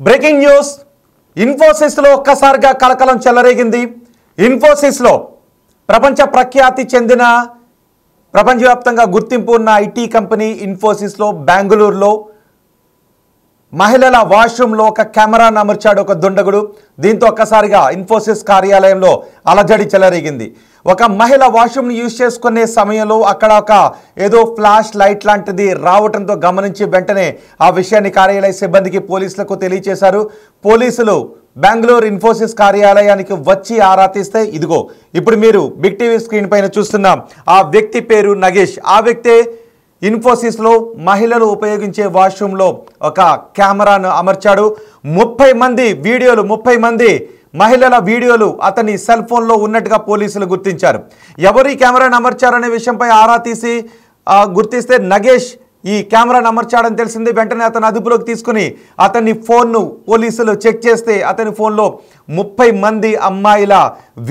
Breaking news Infosys లో ఒక్కసారిగా కలకలం చెలరేగింది. ఇన్ఫోసిస్ లో ప్రపంచ ప్రఖ్యాతి చెందిన ప్రపంచవ్యాప్తంగా గుర్తింపు ఉన్న ఐటీ కంపెనీ ఇన్ఫోసిస్ లో బెంగళూరులో మహిళల వాష్రూమ్ లో ఒక కెమెరాను అమర్చాడు ఒక దుండగుడు. దీంతో ఒక్కసారిగా ఇన్ఫోసిస్ కార్యాలయంలో అలజడి చెలరేగింది. ఒక మహిళ వాష్రూమ్ యూజ్ చేసుకునే సమయంలో అక్కడ ఒక ఏదో ఫ్లాష్ లైట్ లాంటిది రావడంతో గమనించి వెంటనే ఆ విషయాన్ని కార్యాలయ సిబ్బందికి పోలీసులకు తెలియజేశారు. పోలీసులు బెంగళూరు ఇన్ఫోసిస్ కార్యాలయానికి వచ్చి ఆరా తీస్తే ఇదిగో ఇప్పుడు మీరు బిగ్ టీవీ స్క్రీన్ పైన చూస్తున్నాం. ఆ వ్యక్తి పేరు నగేష్. ఆ వ్యక్తే ఇన్ఫోసిస్ లో మహిళలు ఉపయోగించే వాష్రూమ్ లో ఒక కెమెరాను అమర్చాడు. 30 మంది మహిళల వీడియోలు అతని సెల్ ఫోన్ లో ఉన్నట్టుగా పోలీసులు గుర్తించారు. ఎవరు ఈ కెమెరాను అమర్చారనే విషయంపై ఆరా తీసి గుర్తిస్తే నగేష్ ఈ కెమెరాను అమర్చాడని తెలిసింది. వెంటనే అతను అదుపులోకి తీసుకుని అతని ఫోన్ను పోలీసులు చెక్ చేస్తే అతని ఫోన్లో 30 మంది అమ్మాయిల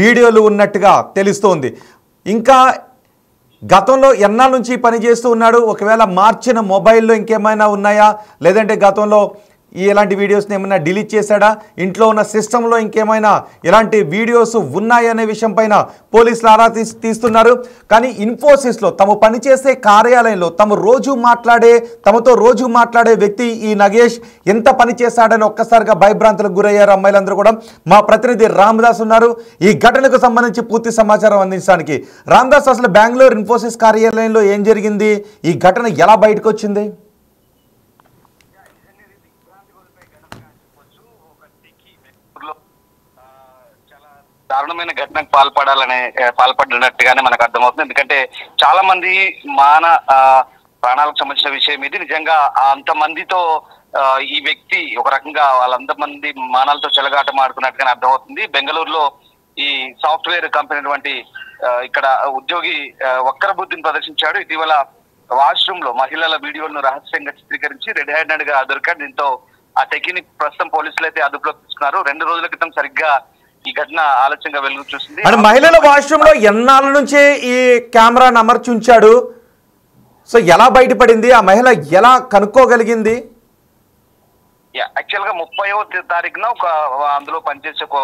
వీడియోలు ఉన్నట్టుగా తెలుస్తోంది. ఇంకా గతంలో ఎన్నాళ్ళ నుంచి పనిచేస్తూ ఉన్నాడు, ఒకవేళ మార్చిన మొబైల్లో ఇంకేమైనా ఉన్నాయా, లేదంటే గతంలో ఇలాంటి వీడియోస్ని ఏమైనా డిలీట్ చేశాడా, ఇంట్లో ఉన్న సిస్టంలో ఇంకేమైనా ఇలాంటి వీడియోస్ ఉన్నాయనే విషయం పైన పోలీసులు ఆరా తీస్తున్నారు. కానీ ఇన్ఫోసిస్లో తమ పనిచేసే కార్యాలయంలో తమతో రోజు మాట్లాడే వ్యక్తి ఈ నగేష్ ఎంత పని చేశాడని ఒక్కసారిగా భయభ్రాంతులకు గురయ్యారు అమ్మాయిలందరూ కూడా. మా ప్రతినిధి రామదాస్ ఉన్నారు ఈ ఘటనకు సంబంధించి పూర్తి సమాచారం అందించడానికి. రామదాస్, అసలు బెంగళూరు ఇన్ఫోసిస్ కార్యాలయంలో ఏం జరిగింది, ఈ ఘటన ఎలా బయటకు వచ్చింది? దారుణమైన ఘటనకు పాల్పడినట్టుగానే మనకు అర్థమవుతుంది. ఎందుకంటే చాలా మంది ప్రాణాలకు సంబంధించిన విషయం ఇది. నిజంగా అంతమందితో ఈ వ్యక్తి ఒక రకంగా వాళ్ళంతమంది మానాలతో చెలగాట మాడుకున్నట్టుగానే అర్థమవుతుంది. బెంగళూరులో ఈ సాఫ్ట్వేర్ కంపెనీ ఇక్కడ ఉద్యోగి వక్ర బుద్ధిని ప్రదర్శించాడు. ఇటీవల వాష్రూమ్ లో మహిళల వీడియోలను రహస్యంగా చిత్రీకరించి రెడ్ హ్యాండెడ్ గా దొరికాడు. దీంతో ఆ టెక్ని ప్రస్తుతం పోలీసులు అయితే అదుపులోకి తీసుకున్నారు. 2 రోజుల క్రితం సరిగ్గా ఈ ఘటన ఆలస్యంగా వెలుగు చూసింది. మహిళల వాష్రూమ్ లో ఎన్నాళ్ళ నుంచే ఈ కెమెరాను అమర్చి ఉంచాడు, సో ఎలా బయటపడింది, ఆ మహిళ ఎలా కనుక్కోగలిగింది? యాక్చువల్ గా 30వ తారీఖున అందులో పనిచేసే ఒక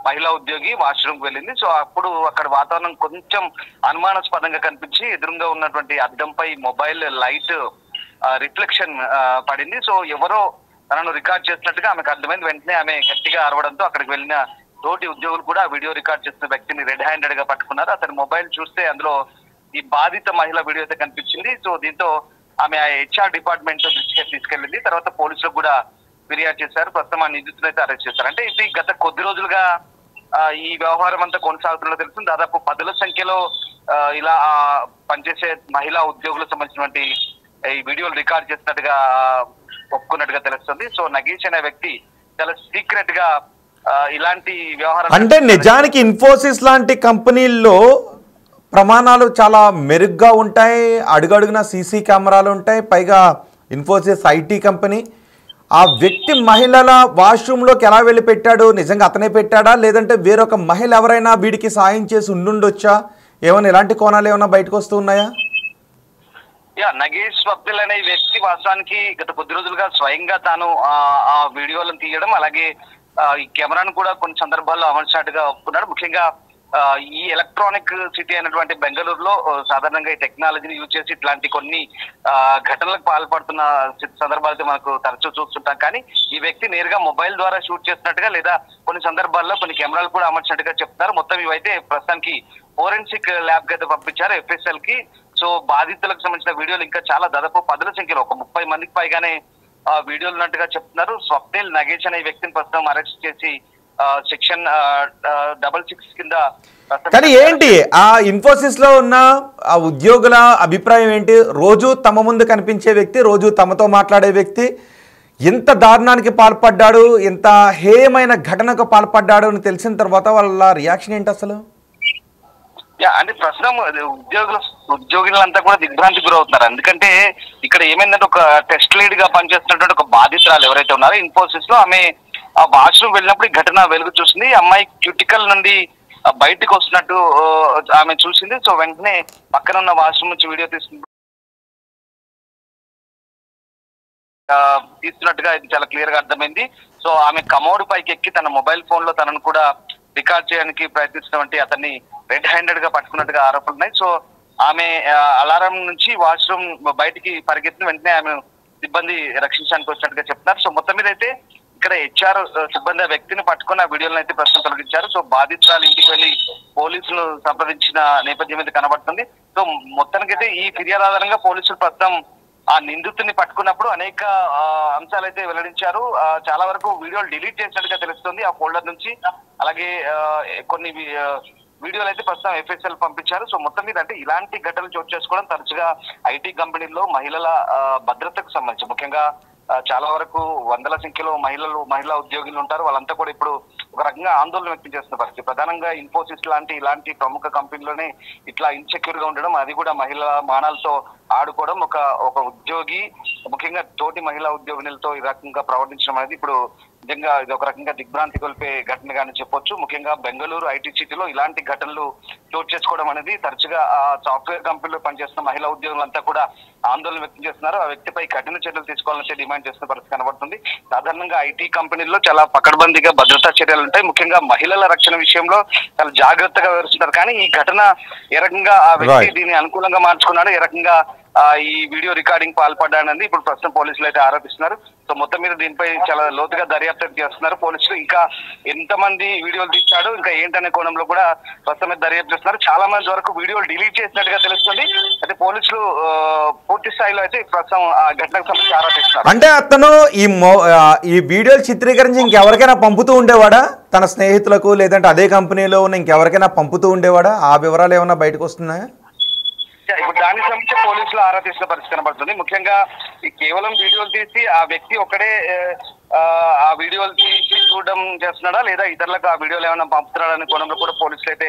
మహిళా ఉద్యోగి వాష్రూమ్ కు వెళ్ళింది. సో అప్పుడు అక్కడ వాతావరణం కొంచెం అనుమానాస్పదంగా కనిపించి ఎదురుగా ఉన్నటువంటి అద్దంపై మొబైల్ లైట్ రిఫ్లెక్షన్ పడింది. సో ఎవరో తనను రికార్డ్ చేసినట్టుగా ఆమెకు అర్థమైంది. వెంటనే ఆమె గట్టిగా అరవడంతో అక్కడికి వెళ్ళిన తోటి ఉద్యోగులు కూడా వీడియో రికార్డ్ చేస్తున్న వ్యక్తిని రెడ్ హ్యాండెడ్ గా పట్టుకున్నారు. అతని మొబైల్ చూస్తే అందులో ఈ బాధిత మహిళ వీడియో అయితే కనిపించింది. సో దీంతో ఆమె HR డిపార్ట్మెంట్ దృష్టికి తీసుకెళ్లింది. తర్వాత పోలీసులకు కూడా ఫిర్యాదు చేశారు. ప్రస్తుతం ఆ నిందితులను అయితే అరెస్ట్ చేశారు. అంటే ఇది గత కొద్ది రోజులుగా ఈ వ్యవహారం అంతా కొనసాగుతున్నట్టు తెలుస్తుంది. దాదాపు 10ల సంఖ్యలో ఇలా పనిచేసే మహిళా ఉద్యోగులకు సంబంధించినటువంటి ఈ వీడియోలు రికార్డ్ చేసినట్టుగా ఒప్పుకున్నట్టుగా తెలుస్తుంది. సో నగేష్ అనే వ్యక్తి చాలా సీక్రెట్ గా ఇలాంటి వ్యవహారం, అంటే నిజానికి ఇన్ఫోసిస్ లాంటి కంపెనీల్లో ప్రమాణాలు చాలా మెరుగ్గా ఉంటాయి. అడుగడుగున సీసీ కెమెరాలు ఉంటాయి. పైగా ఇన్ఫోసిస్ ఐటీ కంపెనీ. ఆ వ్యక్తి మహిళల వాష్రూమ్లోకి ఎలా వెళ్ళి పెట్టాడు? నిజంగా అతనే పెట్టాడా, లేదంటే వేరొక మహిళ ఎవరైనా వీడికి సాయం చేసి ఉండుండొచ్చా? ఏమైనా ఇలాంటి కోణాలు ఏమైనా బయటకు వస్తూ ఉన్నాయా? నగేష్ వక్తల్ అనే వ్యక్తి వాస్తవానికి గత కొద్ది రోజులుగా స్వయంగా తాను ఆ వీడియోలను తీయడం, అలాగే ఈ కెమెరాను కూడా కొన్ని సందర్భాల్లో అమర్చినట్టుగా ఒప్పుకున్నాడు. ముఖ్యంగా ఈ ఎలక్ట్రానిక్ సిటీ అయినటువంటి బెంగళూరులో సాధారణంగా ఈ టెక్నాలజీని యూజ్ చేసి ఇట్లాంటి కొన్ని ఘటనలకు పాల్పడుతున్న సందర్భాలతో మనకు తరచూ చూస్తుంటాం. కానీ ఈ వ్యక్తి నేరుగా మొబైల్ ద్వారా షూట్ చేస్తున్నట్టుగా, లేదా కొన్ని సందర్భాల్లో కొన్ని కెమెరాలు కూడా అమర్చినట్టుగా చెప్తున్నారు. మొత్తం ఇవైతే ప్రస్తుతానికి ఫోరెన్సిక్ ల్యాబ్ కి అయితే పంపించారు, FSL కి. సో బాధితులకు సంబంధించిన వీడియోలు ఇంకా చాలా దాదాపు 10ల సంఖ్యలో ఒక 30 మందికి పైగానే వీడియోలు ఉన్నట్టుగా చెప్తున్నారు. స్వప్నిల్ నగేష్ అనే వ్యక్తిని ప్రస్తుతం అరెస్ట్ చేసి సెక్షన్ 66 కింద. కానీ ఏంటి ఆ ఇన్ఫోసిస్ లో ఉన్న ఆ ఉద్యోగుల అభిప్రాయం ఏంటి? రోజు తమ ముందు కనిపించే వ్యక్తి, రోజు తమతో మాట్లాడే వ్యక్తి ఎంత దారుణానికి పాల్పడ్డాడు, ఎంత హేయమైన ఘటనకు పాల్పడ్డాడు అని తెలిసిన తర్వాత వాళ్ళ రియాక్షన్ ఏంటి అసలు? అంటే ప్రస్తుతం ఉద్యోగులంతా కూడా దిగ్భ్రాంతికి గురవుతున్నారు. ఎందుకంటే ఇక్కడ ఏమైందంటే ఒక టెస్ట్ లీడ్ గా పనిచేస్తున్నటువంటి ఒక బాధితురాలు ఎవరైతే ఉన్నారో ఇన్ఫోసిస్ లో, ఆమె ఆ వాష్రూమ్ వెళ్ళినప్పుడు ఈ ఘటన వెలుగు చూసింది. అమ్మాయి క్యూటికల్ నుండి బయటకు వస్తున్నట్టు ఆమె చూసింది. సో వెంటనే పక్కన ఉన్న వాష్రూమ్ నుంచి వీడియో తీసుకుంది. తీస్తున్నట్టుగా ఇది చాలా క్లియర్ గా అర్థమైంది. సో ఆమె కమోడ్ పైకి ఎక్కి తన మొబైల్ ఫోన్ లో తనను కూడా రికార్డ్ చేయడానికి ప్రయత్నిస్తున్నటువంటి అతన్ని రెడ్ హ్యాండెడ్ గా పట్టుకున్నట్టుగా ఆరోపణలు ఉన్నాయి. సో ఆమె అలారం నుంచి వాష్రూమ్ బయటికి పరిగెత్తిన వెంటనే ఆమె సిబ్బంది రక్షించడానికి వచ్చినట్టుగా చెప్తున్నారు. సో మొత్తం మీద అయితే ఇక్కడ హెచ్ఆర్ సిబ్బంది ఆ వ్యక్తిని పట్టుకుని ఆ వీడియోలను అయితే ప్రస్తుతం తొలగించారు. సో బాధితురాలు ఇంటికి వెళ్లి పోలీసులు సంప్రదించిన నేపథ్యం అయితే కనబడుతుంది. సో మొత్తానికైతే ఈ ఫిర్యాదు ఆధారంగా పోలీసులు ప్రస్తుతం ఆ నిందితుడిని పట్టుకున్నప్పుడు అనేక అంశాలు అయితే వెల్లడించారు. చాలా వరకు వీడియోలు డిలీట్ చేసినట్టుగా తెలుస్తుంది ఆ ఫోల్డర్ నుంచి. అలాగే కొన్ని వీడియోలు అయితే ప్రస్తుతం ఎఫ్ఎస్ఎల్ పంపించారు. సో మొత్తం మీద అంటే ఇలాంటి ఘటనలు చోటు చేసుకోవడం తరచుగా ఐటీ కంపెనీల్లో మహిళల భద్రతకు సంబంధించి ముఖ్యంగా చాలా వరకు వందల సంఖ్యలో మహిళా ఉద్యోగులు ఉంటారు. వాళ్ళంతా కూడా ఇప్పుడు ఒక రకంగా ఆందోళన వ్యక్తం చేస్తున్న పరిస్థితి. ప్రధానంగా ఇన్ఫోసిస్ ఇలాంటి ప్రముఖ కంపెనీలోనే ఇట్లా ఇన్సెక్యూర్ గా ఉండడం, అది కూడా మహిళా మానాలతో ఆడుకోవడం, ఒక ఉద్యోగి ముఖ్యంగా తోటి మహిళా ఉద్యోగులతో ఈ రకంగా ప్రవర్తించడం అనేది ఇప్పుడు నిజంగా ఇది ఒక రకంగా దిగ్భ్రాంతి కొల్పే ఘటనగానే చెప్పొచ్చు. ముఖ్యంగా బెంగళూరు ఐటీ సిటీలో ఇలాంటి ఘటనలు చోటు చేసుకోవడం అనేది తరచుగా ఆ సాఫ్ట్వేర్ కంపెనీలో పనిచేస్తున్న మహిళా ఉద్యోగులంతా కూడా ఆందోళన వ్యక్తం చేస్తున్నారు. ఆ వ్యక్తిపై కఠిన చర్యలు తీసుకోవాలని డిమాండ్ చేస్తున్న పరిస్థితి కనబడుతుంది. సాధారణంగా ఐటీ కంపెనీల్లో చాలా పకడ్బందీగా భద్రతా చర్యలు ఉంటాయి. ముఖ్యంగా మహిళల రక్షణ విషయంలో చాలా జాగ్రత్తగా వివరిస్తున్నారు. కానీ ఈ ఘటన ఏ రకంగా ఆ వ్యక్తి దీన్ని అనుకూలంగా మార్చుకున్నాడు, ఏ రకంగా ఈ వీడియో రికార్డింగ్ పాల్పడ్డానని ఇప్పుడు ప్రస్తుతం పోలీసులు అయితే ఆరోపిస్తున్నారు. సో మొత్తం మీద దీనిపై చాలా లోతుగా దర్యాప్తు చేస్తున్నారు పోలీసులు. ఇంకా ఎంతమంది వీడియోలు తీశాడు, ఇంకా ఏంటనే కోణంలో కూడా ప్రస్తుతం దర్యాప్తు చేస్తున్నారు. చాలా మంది వరకు వీడియోలు డిలీట్ చేసినట్టుగా తెలుస్తుంది. అయితే పోలీసులు పూర్తి స్థాయిలో అయితే ప్రస్తుతం ఆ ఘటనకు సంబంధించి ఆరోపిస్తున్నారు. అంటే అతను ఈ వీడియోలు చిత్రీకరించి ఇంకెవరికైనా పంపుతూ ఉండేవాడా, తన స్నేహితులకు లేదంటే అదే కంపెనీలో ఉన్న ఇంకెవరికైనా పంపుతూ ఉండేవాడా? ఆ వివరాలు ఏమన్నా బయటకు వస్తున్నాయా? ఇప్పుడు దానికి సంబంధించి పోలీసులు ఆరాధిస్తున్న పరిస్థితి కనబడుతుంది. ముఖ్యంగా ఈ కేవలం వీడియోలు తీసి ఆ వ్యక్తి ఒక్కడే ఆ వీడియోలు తీసి చూడడం చేస్తున్నాడా, లేదా ఇతరులకు ఆ వీడియోలు ఏమైనా పంపుతున్నాడా అనే కోణంలో కూడా పోలీసులు అయితే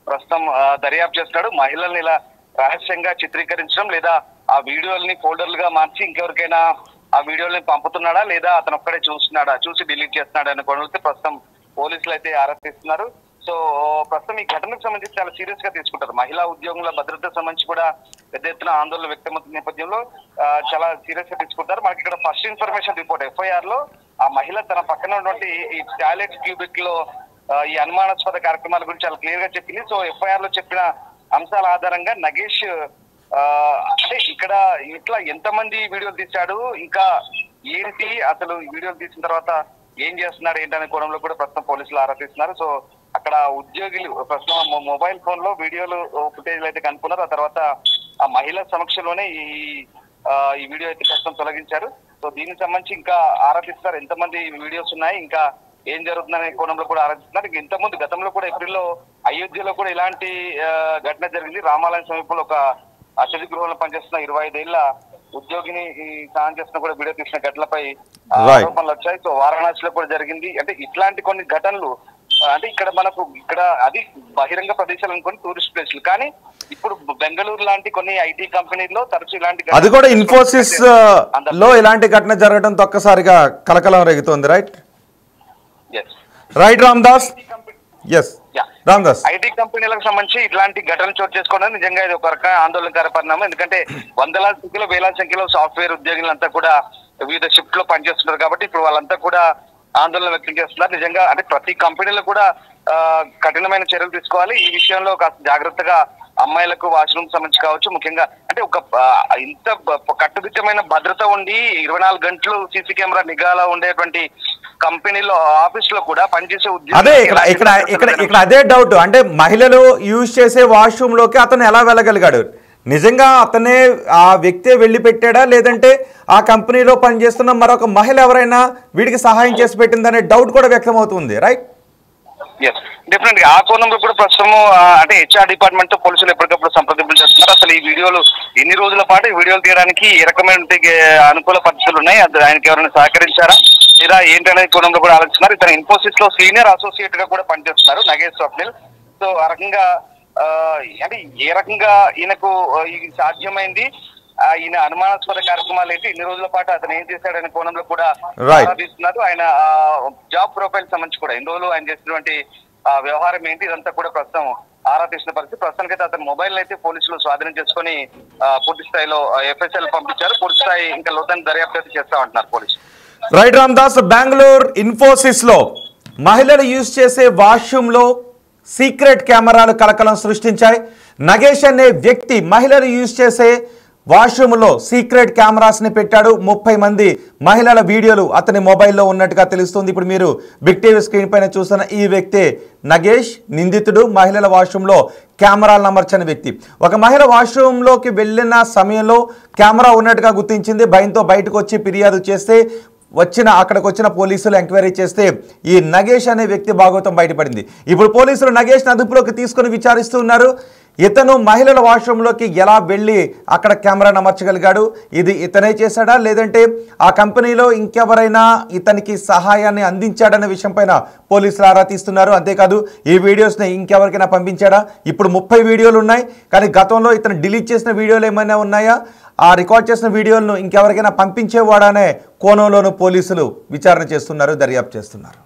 ప్రస్తుతం దర్యాప్తు చేస్తున్నాడు. మహిళల్ని ఇలా రహస్యంగా చిత్రీకరించడం, లేదా ఆ వీడియోల్ని ఫోల్డర్లుగా మార్చి ఇంకెవరికైనా ఆ వీడియోల్ని పంపుతున్నాడా, లేదా అతను ఒక్కడే చూసి డిలీట్ చేస్తున్నాడా అనే కోణంలో ప్రస్తుతం పోలీసులు అయితే ఆరాధిస్తున్నారు. సో ప్రస్తుతం ఈ ఘటనకు సంబంధించి చాలా సీరియస్ గా తీసుకుంటారు. మహిళా ఉద్యోగుల భద్రతకు సంబంధించి కూడా పెద్ద ఎత్తున ఆందోళన వ్యక్తమవుతున్న నేపథ్యంలో చాలా సీరియస్ గా తీసుకుంటారు. మనకి ఇక్కడ ఫస్ట్ ఇన్ఫర్మేషన్ రిపోర్ట్ ఎఫ్ఐఆర్ లో ఆ మహిళ తన పక్కన ఉన్నటువంటి ఈ టాయిలెట్ క్యూబిక్ లో ఈ అనుమానాస్పద కార్యక్రమాల గురించి చాలా క్లియర్ గా చెప్పింది. సో ఎఫ్ఐఆర్ లో చెప్పిన అంశాల ఆధారంగా నగేష్ అంటే ఇక్కడ ఇట్లా ఎంతమంది వీడియోలు తీశాడు, ఇంకా ఏంటి అసలు వీడియోలు తీసిన తర్వాత ఏం చేస్తున్నారు ఏంటనే కోణంలో కూడా ప్రస్తుతం పోలీసులు ఆరాధిస్తున్నారు. సో అక్కడ ఉద్యోగులు ప్రస్తుతం మొబైల్ ఫోన్ లో వీడియోలు ఫుటేజ్లు అయితే కనుక్కున్నారు. ఆ తర్వాత ఆ మహిళ సమక్షంలోనే ఈ వీడియో అయితే ప్రస్తుతం తొలగించారు. సో దీనికి సంబంధించి ఇంకా ఆరాధిస్తారు ఎంతమంది వీడియోస్ ఉన్నాయి, ఇంకా ఏం జరుగుతుందనే కోణంలో కూడా ఆరాధిస్తున్నారు. ఇంతకుముందు గతంలో కూడా ఏప్రిల్లో అయోధ్యలో కూడా ఇలాంటి ఘటన జరిగింది. రామాలయం సమీపంలో ఒక అతిథి గృహంలో పనిచేస్తున్న 25 ఏళ్ల ఉద్యోగిని స్నానం చేస్తున్న కూడా వీడియో తీసిన ఘటనలపై ఆరోపణలు వచ్చాయి. సో వారణాసిలో కూడా జరిగింది. అంటే ఇట్లాంటి కొన్ని ఘటనలు అంటే ఇక్కడ అది బహిరంగ ప్రదేశాలు అనుకోని టూరిస్ట్ ప్లేస్లు, కానీ ఇప్పుడు బెంగళూరు లాంటి కొన్ని ఐటీ కంపెనీల్లో తరచు ఇలాంటి అది కూడా ఇన్ఫోసిస్ లో ఇలాంటి ఘటన జరగడం ఒక్కసారిగా కలకలం రేగుతోంది. రైట్ రామ్దాస్. ఐటీ కంపెనీలకు సంబంధించి ఇట్లాంటి ఘటనలు చోటు చేసుకోవడం నిజంగా ఇది ఒక రకమైన ఆందోళనకర పరిణామం. ఎందుకంటే వందలాది సంఖ్యలో వేలాది సంఖ్యలో సాఫ్ట్వేర్ ఉద్యోగులంతా కూడా వివిధ షిఫ్ట్ లో పనిచేస్తున్నారు కాబట్టి ఇప్పుడు వాళ్ళంతా కూడా ఆందోళన వ్యక్తం చేస్తున్నారు. నిజంగా అంటే ప్రతి కంపెనీలో కూడా కఠినమైన చర్యలు తీసుకోవాలి. ఈ విషయంలో కాస్త జాగ్రత్తగా అమ్మాయిలకు వాష్రూమ్ సంబంధించి కావచ్చు, ముఖ్యంగా అంటే ఒక ఇంత కట్టుదిట్టమైన భద్రత ఉండి 24 గంటలు సీసీ కెమెరా నిఘాలో ఉండేటువంటి కంపెనీలో ఆఫీస్ లో కూడా పనిచేసే అదే ఇక్కడ అదే డౌట్. అంటే మహిళలు యూజ్ చేసే వాష్రూమ్ లోకి అతను ఎలా వెళ్ళగలిగాడు? నిజంగా అతనే ఆ వ్యక్తే వెళ్ళి పెట్టాడా, లేదంటే ఆ కంపెనీలో పనిచేస్తున్న మరొక మహిళ ఎవరైనా వీడికి సహాయం చేసి పెట్టిందనే డౌట్ కూడా వ్యక్తం అవుతుంది. రైట్, డెఫినెట్ గా ఆ కోణంలో కూడా ప్రస్తుతం అంటే హెచ్ఆర్ డిపార్ట్మెంట్ తో పోలీసులు ఎప్పటికప్పుడు సంప్రదింపులు చేస్తున్నారు. అసలు ఈ వీడియోలు ఎన్ని రోజుల పాటు ఈ వీడియోలు తీయడానికి ఏ రకమైన అనుకూల పరిస్థితులు ఉన్నాయి, ఆయనకి ఎవరైనా సహకరించారా లేదా ఏంటనే కోణంలో కూడా ఆలోచిస్తున్నారు. ఇతను ఇన్ఫోసిస్ లో సీనియర్ అసోసియేట్ గా కూడా పనిచేస్తున్నారు నగేష్ స్వప్నిల్. సో ఆ రకంగా అంటే ఏ రకంగా ఈయనకు ఇది సాధ్యమైంది, ఈయన అనుమానాస్పద కార్యక్రమాలు ఏంటి, ఇన్ని రోజుల పాటు అతను ఏం చేశాడనే కోణంలో కూడా ఆరాధిస్తున్నారు. ఆయన జాబ్ ప్రొఫైల్ సంబంధించి కూడా ఇన్ని రోజులు ఆయన చేసినటువంటి వ్యవహారం ఏంటి, ఇదంతా కూడా ప్రస్తుతం ఆరా తీసిన పరిస్థితి. ప్రస్తుతానికైతే అతని మొబైల్ అయితే పోలీసులు స్వాధీనం చేసుకుని పూర్తి స్థాయిలో FSL పంపించారు. పూర్తి స్థాయి ఇంకా లోతైన దర్యాప్తు అయితే చేస్తామంటున్నారు పోలీసులు. రైట్ రామ్దాస్, బెంగళూరు ఇన్ఫోసిస్ లో మహిళలు యూజ్ చేసే వాష్రూమ్ లో సీక్రెట్ కెమెరాలు కలకలం సృష్టించాయి. నగేష్ అనే వ్యక్తి మహిళలు యూజ్ చేసే వాష్రూమ్లో సీక్రెట్ కెమెరాస్ని పెట్టాడు. 30 మంది మహిళల వీడియోలు అతని మొబైల్లో ఉన్నట్టుగా తెలుస్తుంది. ఇప్పుడు మీరు బిగ్ టీవీ స్క్రీన్ పైన చూస్తున్న ఈ వ్యక్తే నగేష్, నిందితుడు. మహిళల వాష్రూమ్లో కెమెరాలను అమర్చని వ్యక్తి. ఒక మహిళ వాష్రూమ్లోకి వెళ్ళిన సమయంలో కెమెరా ఉన్నట్టుగా గుర్తించింది. భయంతో బయటకు వచ్చి ఫిర్యాదు చేస్తే అక్కడికి వచ్చిన పోలీసులు ఎంక్వైరీ చేస్తే ఈ నగేష్ అనే వ్యక్తి భాగవతం బయటపడింది. ఇప్పుడు పోలీసులు నగేష్ని అదుపులోకి తీసుకుని విచారిస్తూ ఉన్నారు. ఇతను మహిళల వాష్రూమ్లోకి ఎలా వెళ్ళి అక్కడ కెమెరాను అమర్చగలిగాడు? ఇది ఇతనే చేశాడా, లేదంటే ఆ కంపెనీలో ఇంకెవరైనా ఇతనికి సహాయాన్ని అందించాడనే విషయం పైన పోలీసులు ఆరా తీస్తున్నారు. అంతేకాదు ఈ వీడియోస్ని ఇంకెవరికైనా పంపించాడా? ఇప్పుడు 30 వీడియోలు ఉన్నాయి, కానీ గతంలో ఇతను డిలీట్ చేసిన వీడియోలు ఏమైనా ఉన్నాయా? ఆ రికార్డ్ చేసిన వీడియోలను ఇంకెవరికైనా పంపించేవాడనే కోణంలోనూ పోలీసులు విచారణ చేస్తున్నారు, దర్యాప్తు చేస్తున్నారు.